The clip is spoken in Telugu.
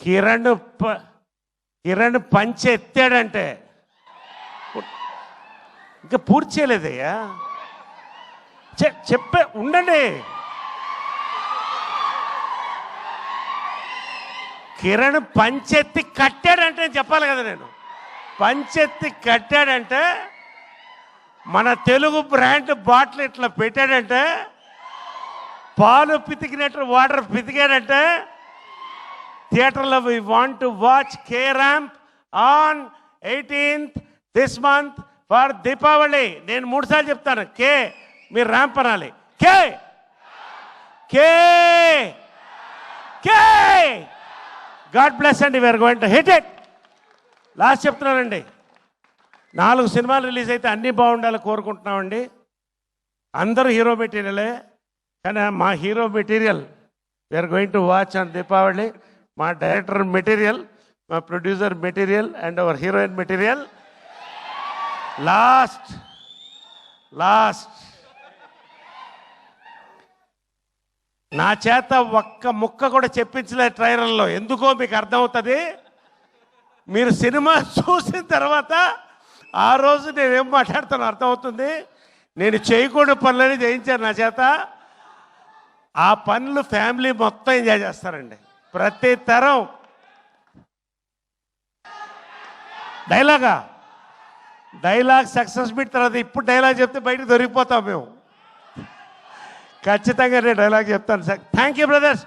కిరణ్ కిరణ్ పంచి ఎత్తాడంటే ఇంకా పూర్తి చేయలేదయ్యా. చెప్పే ఉండండి. కిరణ్ పంచెత్తి కట్టాడంటే చెప్పాలి కదా నేను. పంచెత్తి కట్టాడంటే మన తెలుగు బ్రాండ్ బాటిల్ ఇట్లా పెట్టాడంటే పాలు పితికినట్టు వాటర్ పితికాడంటే థియేటర్లో we want to watch K ramp on 18th this month for Deepavali. నేను 3 సార్లు చెప్తాను కే, మీరు ర్యాంప్ అనాలి. K K K. God bless అండి. We're going to hit it. Last చెప్తున్నానండి, 4 సినిమాలు రిలీజ్ అయితే అన్నీ బాగుండాలి కోరుకుంటున్నామండి. అందరూ హీరో మెటీరియలే, కానీ మా hero material we're going to watch on Deepavali. మా డైరెక్టర్ మెటీరియల్, మా producer material and our heroine material. Last నా చేత ఒక్క ముక్క కూడా చెప్పించలేదు ట్రైలర్లో. ఎందుకో మీకు అర్థమవుతుంది. మీరు సినిమా చూసిన తర్వాత ఆ రోజు నేనేం మాట్లాడుతానో అర్థమవుతుంది. నేను చేయకూడని పనులని చేయించాను నా చేత. ఆ పనులు ఫ్యామిలీ మొత్తం ఎంజాయ్ చేస్తారండి. ప్రతి తరం డైలాగ్ సక్సెస్ మీట్ తర్వాత ఇప్పుడు డైలాగ్ చెప్తే బయటకు దొరికిపోతాం మేము. ఖచ్చితంగా నేను డైలాగ్ చెప్తాను సార్. Thank you brothers.